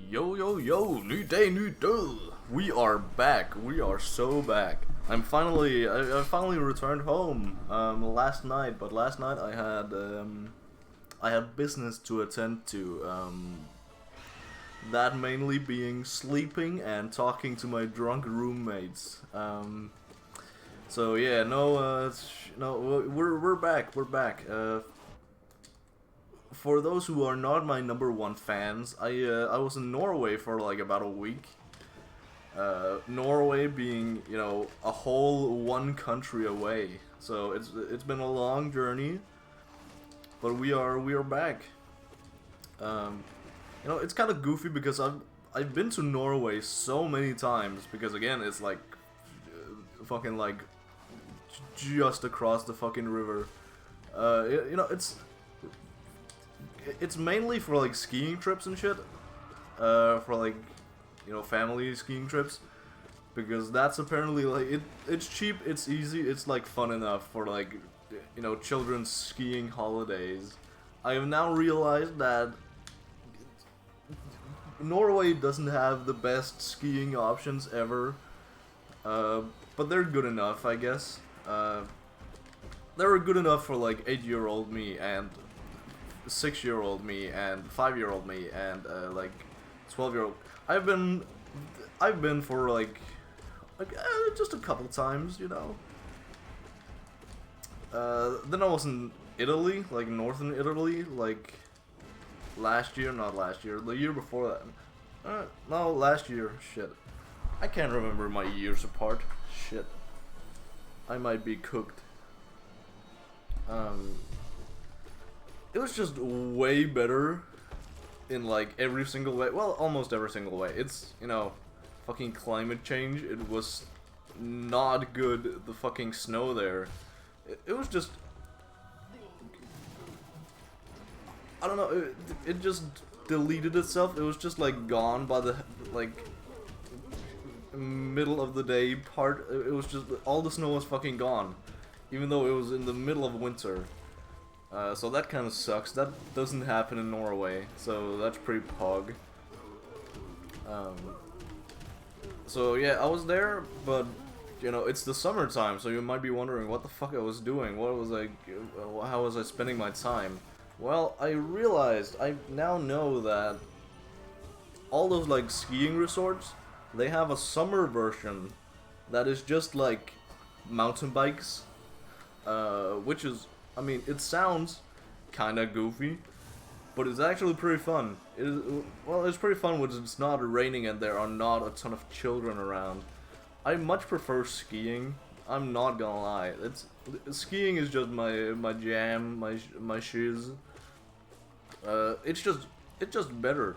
Yo yo yo, new day, new day. We are back. We are so back. I finally returned home last night, but last night I had business to attend to. That mainly being sleeping and talking to my drunk roommates. So yeah, we're back. We're back. For those who are not my #1 fans, I was in Norway for like about a week. Norway being, a whole one country away. So it's been a long journey, but we are back. It's kind of goofy because I've been to Norway so many times because again it's like fucking like just across the fucking river. It's mainly for like skiing trips and shit. For like, family skiing trips, because that's apparently like it's cheap, it's easy, it's like fun enough for like, children's skiing holidays. I have now realized that Norway doesn't have the best skiing options ever, but they're good enough, I guess. They were good enough for like 8-year-old me and 6-year-old me and 5-year-old me and like 12-year-old. I've been for like just a couple times, Then I was in Italy, like northern Italy, like not last year, the year before that. No, last year. Shit, I can't remember my years apart. Shit, I might be cooked. It was just way better in like every single way. Well, almost every single way. It's, fucking climate change. It was not good, the fucking snow there. It was just, I don't know, it just deleted itself. It was just like gone by the like middle of the day part. It was just, all the snow was fucking gone, even though it was in the middle of winter. So that kind of sucks. That doesn't happen in Norway, so that's pretty pog. So yeah, I was there, but it's the summertime, so you might be wondering what the fuck I was doing. What was how was I spending my time? Well, I realized, I now know that all those like skiing resorts, they have a summer version that is just like mountain bikes, which is, I mean, it sounds kinda goofy, but it's actually pretty fun. It's pretty fun when it's not raining and there are not a ton of children around. I much prefer skiing. I'm not gonna lie. Skiing is just my jam, my shiz. It's just better.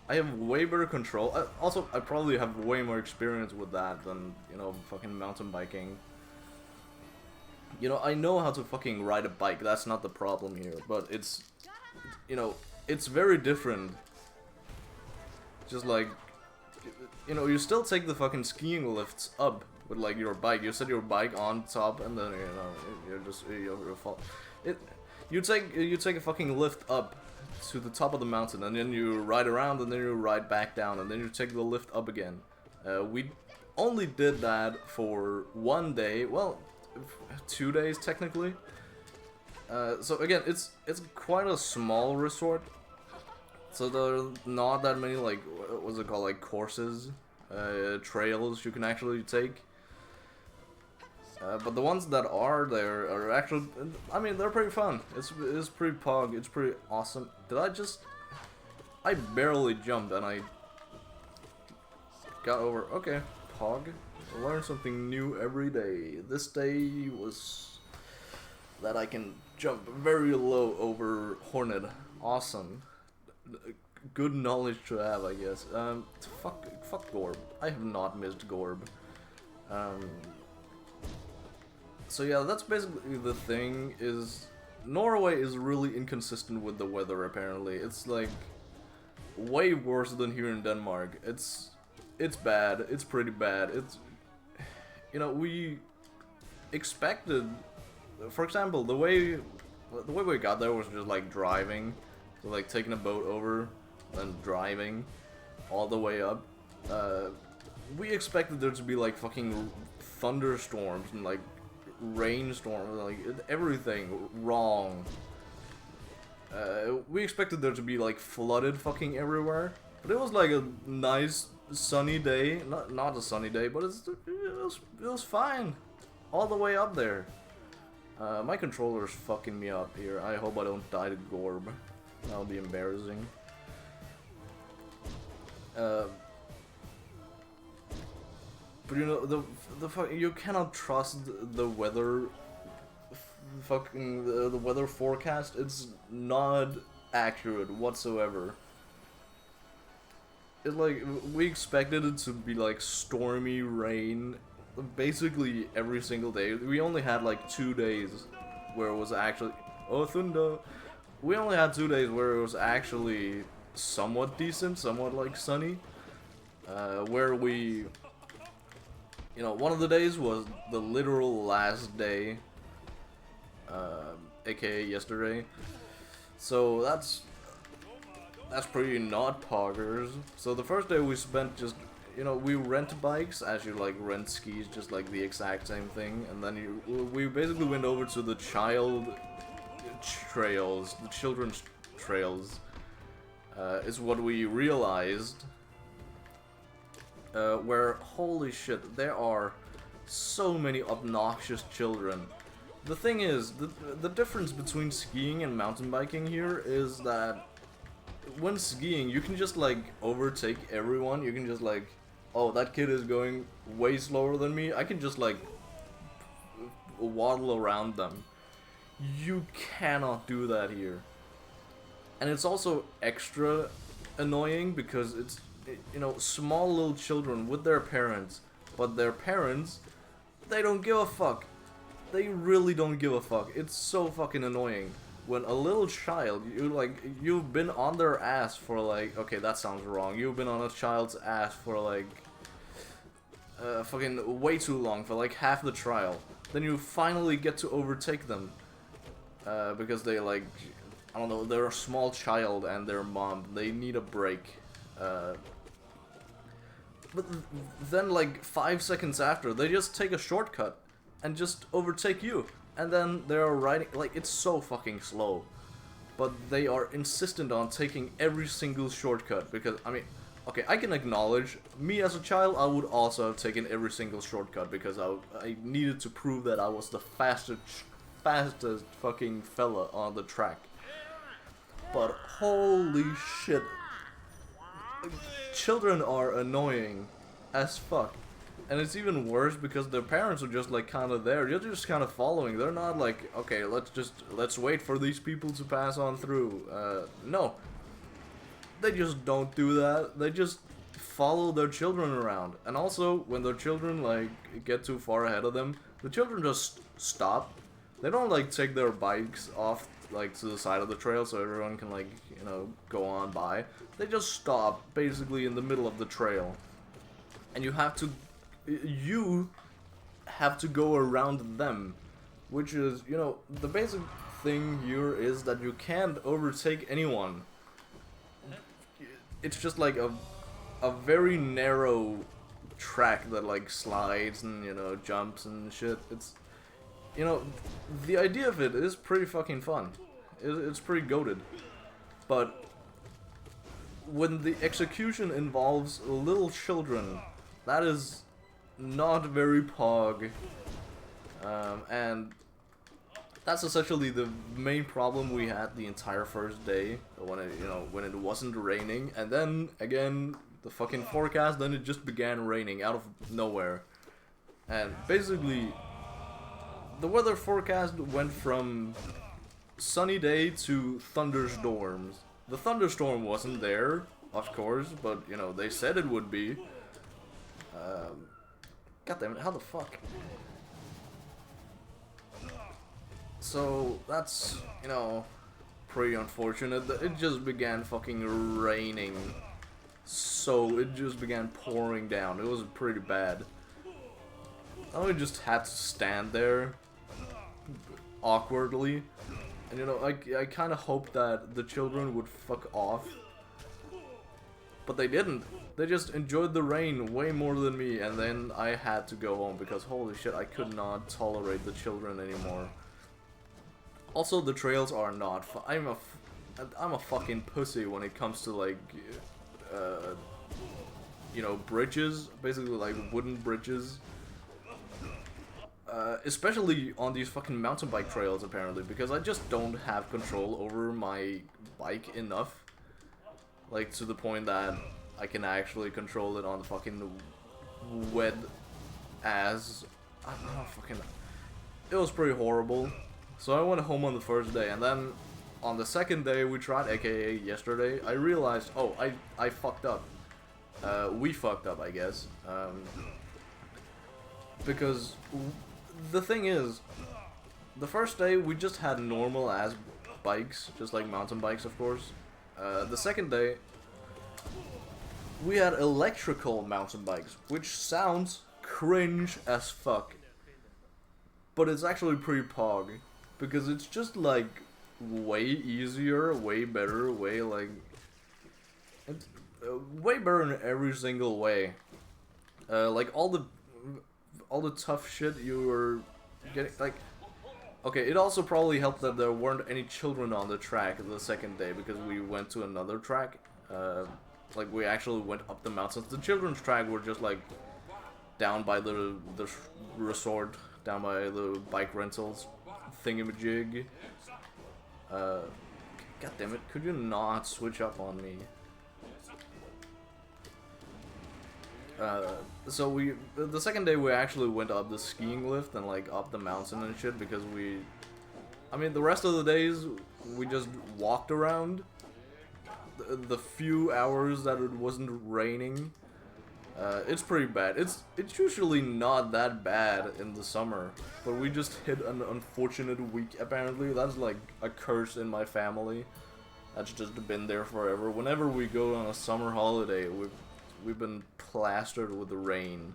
I have way better control. I probably have way more experience with that than fucking mountain biking. I know how to fucking ride a bike, that's not the problem here, but it's, it's very different. Just like, you still take the fucking skiing lifts up with like your bike. You set your bike on top and then, you fall. You take a fucking lift up to the top of the mountain and then you ride around and then you ride back down and then you take the lift up again. We only did that for one day, well, 2 days technically. So again, it's quite a small resort, so there are not that many like, what's it called, like courses, trails you can actually take. But the ones that are there are actually, I mean, they're pretty fun. It's pretty pog. It's pretty awesome. I barely jumped and I got over. Okay, pog. Learn something new every day. This day was that I can jump very low over Hornet. Awesome. Good knowledge to have, I guess. Fuck Gorb. I have not missed Gorb. So yeah, that's basically the thing, is Norway is really inconsistent with the weather, apparently. It's like way worse than here in Denmark. It's bad. It's pretty bad. We expected, for example, the way we got there was just like driving, so like taking a boat over, then driving. all the way up. We expected there to be like fucking thunderstorms and like rainstorms, like everything wrong. We expected there to be like flooded fucking everywhere, but it was like a nice sunny day. Not a sunny day, but it was fine all the way up there. My controller's fucking me up here. I hope I don't die to Gorb. That'll be embarrassing. But you know, you cannot trust the weather. Fucking the weather forecast. It's not accurate whatsoever. It's like we expected it to be like stormy rain, basically every single day. We only had like 2 days where it was actually thunder. We only had 2 days where it was actually somewhat decent, somewhat like sunny. Where we, you know, one of the days was the literal last day, aka yesterday. So that's pretty not poggers. So the first day we spent just, you know, we rent bikes as you like rent skis, just like the exact same thing. And then we basically went over to the child trails, the children's trails, is what we realized. Where, holy shit, there are so many obnoxious children. The thing is, the difference between skiing and mountain biking here is that when skiing, you can just like overtake everyone. You can just like, oh, that kid is going way slower than me. I can just like waddle around them. You cannot do that here. And it's also extra annoying because it's, you know, small little children with their parents, but their parents, they don't give a fuck. They really don't give a fuck. It's so fucking annoying when a little child, you've been on their ass for like, okay, that sounds wrong. You've been on a child's ass for like fucking way too long, for like half the trial. Then you finally get to overtake them because they like, I don't know, they're a small child and their mom, they need a break. But then like 5 seconds after, they just take a shortcut and just overtake you. And then they're riding, like, it's so fucking slow. But they are insistent on taking every single shortcut because, I mean, okay, I can acknowledge, me as a child, I would also have taken every single shortcut because I needed to prove that I was the fastest fucking fella on the track. But holy shit, children are annoying as fuck. And it's even worse because their parents are just like kind of there. You're just kind of following. They're not like, okay, let's wait for these people to pass on through. No. They just don't do that. They just follow their children around. And also, when their children like get too far ahead of them, the children just stop. They don't like take their bikes off like to the side of the trail so everyone can like, you know, go on by. They just stop basically in the middle of the trail. And you have to go around them, which is, you know, the basic thing here is that you can't overtake anyone. It's just like a very narrow track that like slides and, you know, jumps and shit. It's, you know, the idea of it is pretty fucking fun. It's pretty goated. But when the execution involves little children, that is not very pog. And that's essentially the main problem we had the entire first day when it, you know, when it wasn't raining, and then again the fucking forecast, then it just began raining out of nowhere. And basically the weather forecast went from sunny day to thunderstorms. The thunderstorm wasn't there, of course, but you know, they said it would be. God damn it, how the fuck? So that's, you know, pretty unfortunate. It just began fucking raining. So it just began pouring down. It was pretty bad. I just had to stand there awkwardly. And you know, I kind of hoped that the children would fuck off. But they didn't. They just enjoyed the rain way more than me, and then I had to go home because holy shit, I could not tolerate the children anymore. Also, the trails are not I'm a fucking pussy when it comes to like you know, bridges, basically like wooden bridges. Especially on these fucking mountain bike trails, apparently, because I just don't have control over my bike enough. Like, to the point that I can actually control it on the fucking wet ass. I don't know, fucking... It was pretty horrible. So I went home on the first day, and then on the second day we tried, aka yesterday, I realized, oh, I fucked up. We fucked up, I guess. Because the thing is, the first day we just had normal ass bikes, just like mountain bikes, of course. The second day we had electrical mountain bikes, which sounds cringe as fuck, but it's actually pretty pog, because it's just like way easier, way better, way like way better in every single way. Like all the tough shit you were getting, like, okay, it also probably helped that there weren't any children on the track the second day, because we went to another track. Like, we actually went up the mountains. The children's track were just like down by the resort, down by the bike rentals thingamajig. God damn it, could you not switch up on me? So the second day we actually went up the skiing lift and like up the mountain and shit, because I mean, the rest of the days we just walked around. The few hours that it wasn't raining, it's pretty bad. It's usually not that bad in the summer, but we just hit an unfortunate week apparently. That's like a curse in my family. That's just been there forever. Whenever we go on a summer holiday, we've been plastered with the rain.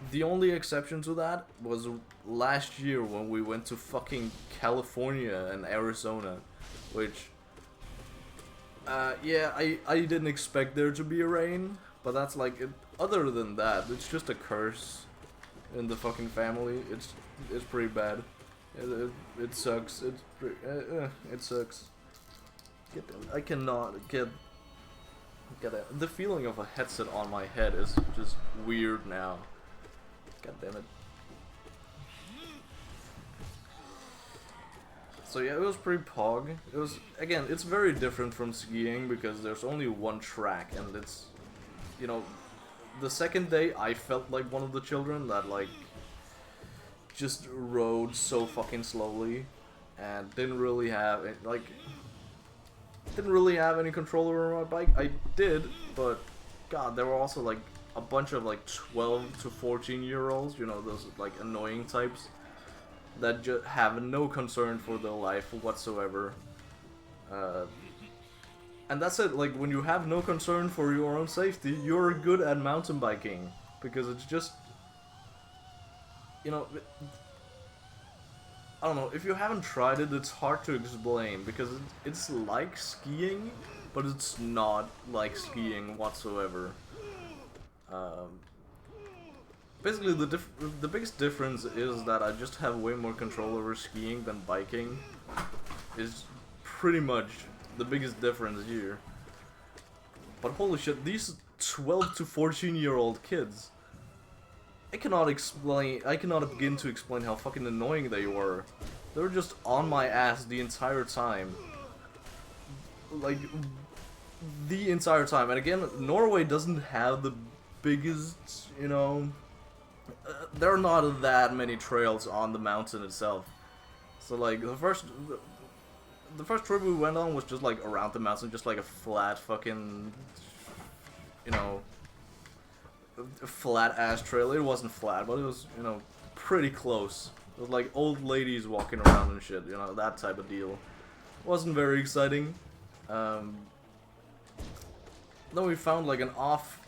The only exception to that was last year when we went to fucking California and Arizona, which, yeah, I didn't expect there to be a rain, but that's like, other than that, it's just a curse in the fucking family. It's pretty bad. It sucks. It sucks. I cannot get the feeling of a headset on my head is just weird now. God damn it. So yeah, it was pretty pog. It was, again, it's very different from skiing because there's only one track, and it's, you know, the second day I felt like one of the children that like just rode so fucking slowly and didn't really have any control over my bike. I did, but god, there were also like a bunch of like 12 to 14-year-olds, you know, those like annoying types that just have no concern for their life whatsoever. And that's it. Like, when you have no concern for your own safety, you're good at mountain biking, because it's just, you know, I don't know, if you haven't tried it, it's hard to explain, because it's like skiing, but it's not like skiing whatsoever. Basically, the biggest difference is that I just have way more control over skiing than biking. Is pretty much the biggest difference here. But holy shit, these 12 to 14-year-old kids, I cannot begin to explain how fucking annoying they were. They were just on my ass the entire time. Like, the entire time. And again, Norway doesn't have the biggest, you know, there are not that many trails on the mountain itself. So like, the first trip we went on was just like around the mountain, just like a flat fucking, you know, flat ass trail. It wasn't flat, but it was, you know, pretty close. It was like old ladies walking around and shit, you know, that type of deal. Wasn't very exciting. Then we found like an off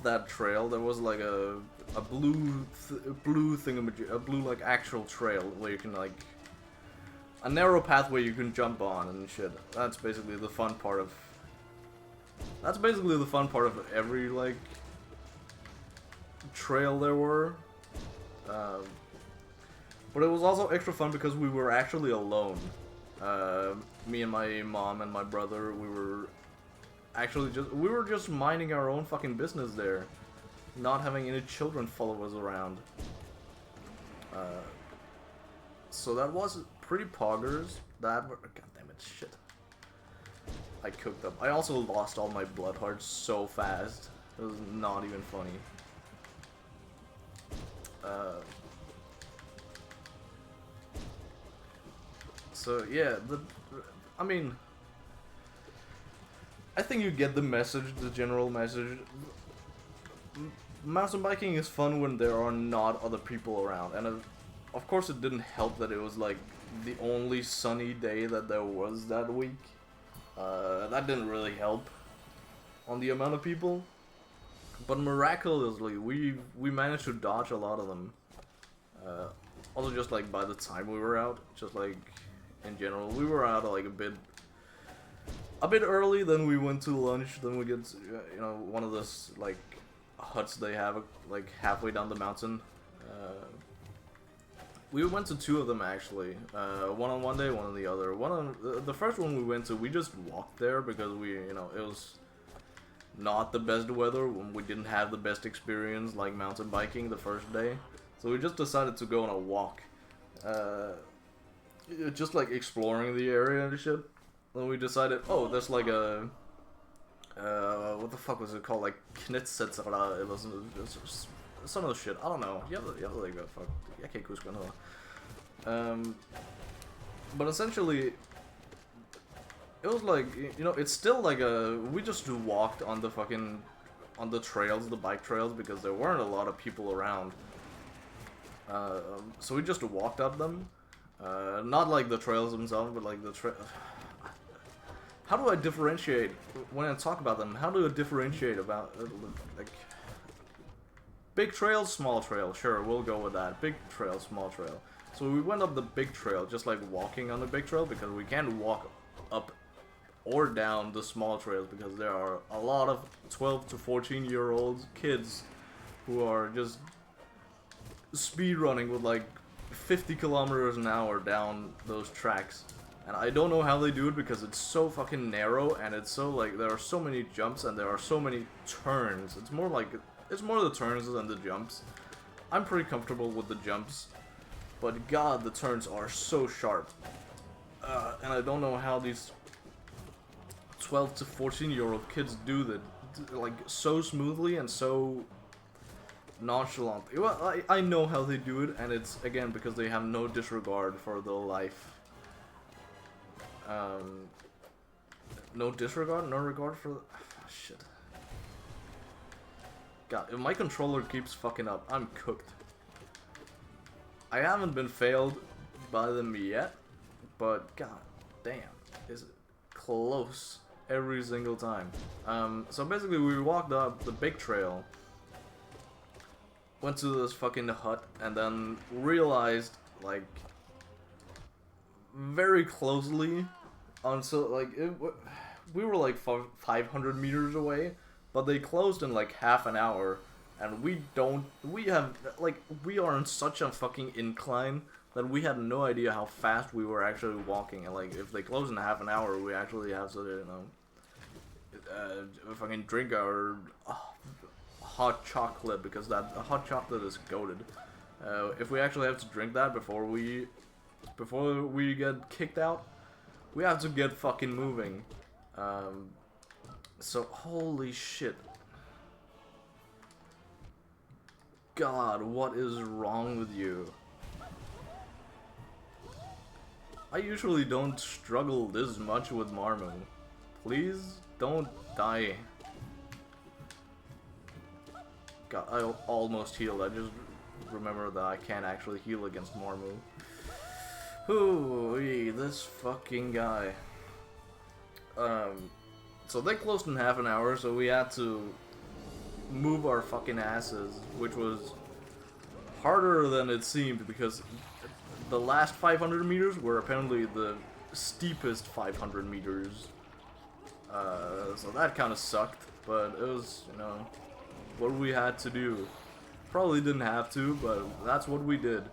that trail. There was like a blue thingamajig, a blue like actual trail where you can like a narrow pathway you can jump on and shit. That's basically the fun part of... That's basically the fun part of every, like, trail there were. But it was also extra fun because we were actually alone. Me and my mom and my brother, we were just minding our own fucking business there. Not having any children follow us around. So that was pretty poggers. God damn it, shit. I cooked up. I also lost all my blood hearts so fast. It was not even funny. So yeah, I mean, I think you get the message, the general message. Mountain biking is fun when there are not other people around, and of course it didn't help that it was like the only sunny day that there was that week. That didn't really help on the amount of people, but miraculously we managed to dodge a lot of them. Also, just like by the time we were out, just like in general, we were out like a bit early. Then we went to lunch. Then we get to, you know, one of those like huts they have like halfway down the mountain. We went to two of them actually. One on one day, one on the other. One on the first one we went to, we just walked there because it was not the best weather. We didn't have the best experience like mountain biking the first day, so we just decided to go on a walk. Just like exploring the area and shit. Then we decided, oh, there's like a what the fuck was it called? Like Knitset, it was some of the shit. I don't know. You have like a fuck. But essentially, it was like, you know, it's still like we just walked on the fucking the trails, the bike trails, because there weren't a lot of people around. So we just walked up them. Not like the trails themselves, but like the how do I differentiate when I talk about them? How do I differentiate about like big trail, small trail? Sure, we'll go with that. Big trail, small trail. So we went up the big trail, just like walking on the big trail, because we can't walk up or down the small trails because there are a lot of 12 to 14-year-old kids who are just speed running with like 50 kilometers an hour down those tracks. And I don't know how they do it because it's so fucking narrow and it's so like there are so many jumps and there are so many turns. It's more the turns than the jumps. I'm pretty comfortable with the jumps, but god, the turns are so sharp. And I don't know how these 12 to 14-year-old kids do that like so smoothly and so nonchalantly. Well, I know how they do it, and it's again because they have no disregard for the life. No disregard, no regard for shit. God, if my controller keeps fucking up, I'm cooked. I haven't been failed by them yet, but god damn, is it close every single time. So basically we walked up the big trail, went to this fucking hut, and then realized, like, very closely, until, like, we were like 500 meters away, but they closed in like half an hour, and we are on such a fucking incline that we had no idea how fast we were actually walking, and like, if they close in half an hour, we actually have to, you know, fucking drink our hot chocolate, because that hot chocolate is goated. If we actually have to drink that before we get kicked out, we have to get fucking moving. So holy shit. God, what is wrong with you? I usually don't struggle this much with Marmu. Please don't die. God, I almost healed. I just remember that I can't actually heal against Marmu. Ooh, this fucking guy. So they closed in half an hour, so we had to move our fucking asses, which was harder than it seemed, because the last 500 meters were apparently the steepest 500 meters. So that kind of sucked, but it was, you know, what we had to do. Probably didn't have to, but that's what we did.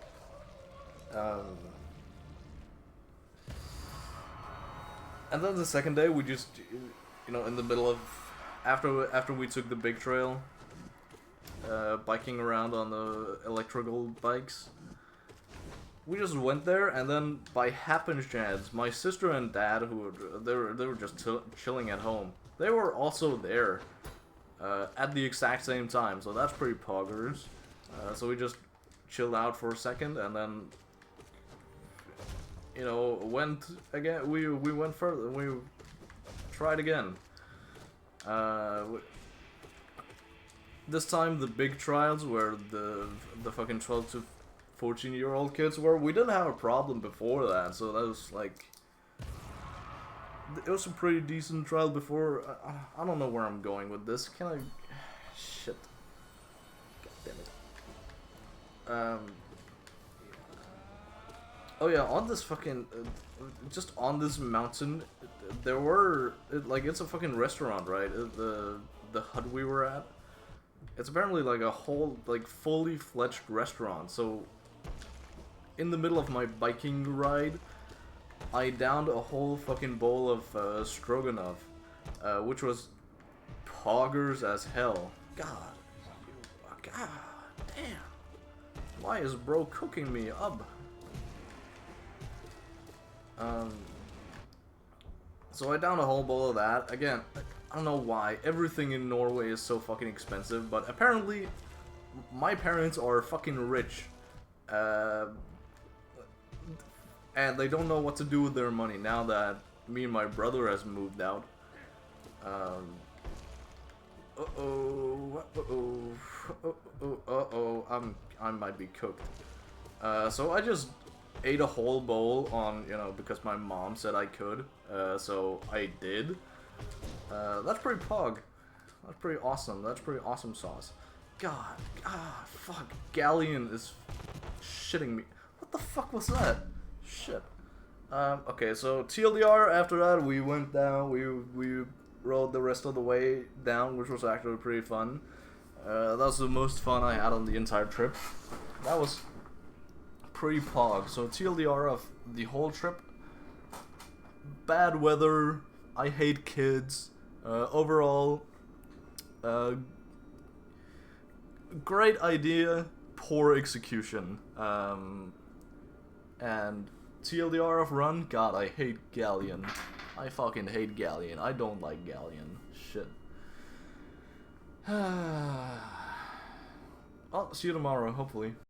And then the second day, we just, you know, in the middle of, after we took the big trail, biking around on the electrical bikes, we just went there, and then by happenstance, my sister and dad, they were just chilling at home. They were also there at the exact same time, so that's pretty poggers. So we just chilled out for a second, and then, you know, went again. We went further. We tried again. This time the big trials where the fucking 12 to 14-year-old kids were. We didn't have a problem before that, so that was like, it was a pretty decent trial before. I don't know where I'm going with this. Can I? Shit. God damn it. Oh yeah, on this fucking, just on this mountain, there were, like, it's a fucking restaurant, right? The hut we were at. It's apparently like a whole, like, fully fledged restaurant. So, in the middle of my biking ride, I downed a whole fucking bowl of stroganoff, which was poggers as hell. God damn. Why is bro cooking me up? So I downed a whole bowl of that. Again, I don't know why. Everything in Norway is so fucking expensive, but apparently my parents are fucking rich. And they don't know what to do with their money now that me and my brother has moved out. I might be cooked. So I just ate a whole bowl on, you know, because my mom said I could. So I did. That's pretty pog. That's pretty awesome. That's pretty awesome sauce. God, fuck. Galleon is shitting me. What the fuck was that? Shit. Okay, so TLDR, after that, we went down, we rode the rest of the way down, which was actually pretty fun. That was the most fun I had on the entire trip. That was pretty pog. So TLDR of the whole trip, bad weather, I hate kids, overall, great idea, poor execution, and TLDR of run, God, I hate Galleon. I fucking hate Galleon. I don't like Galleon. Shit. I'll see you tomorrow, hopefully.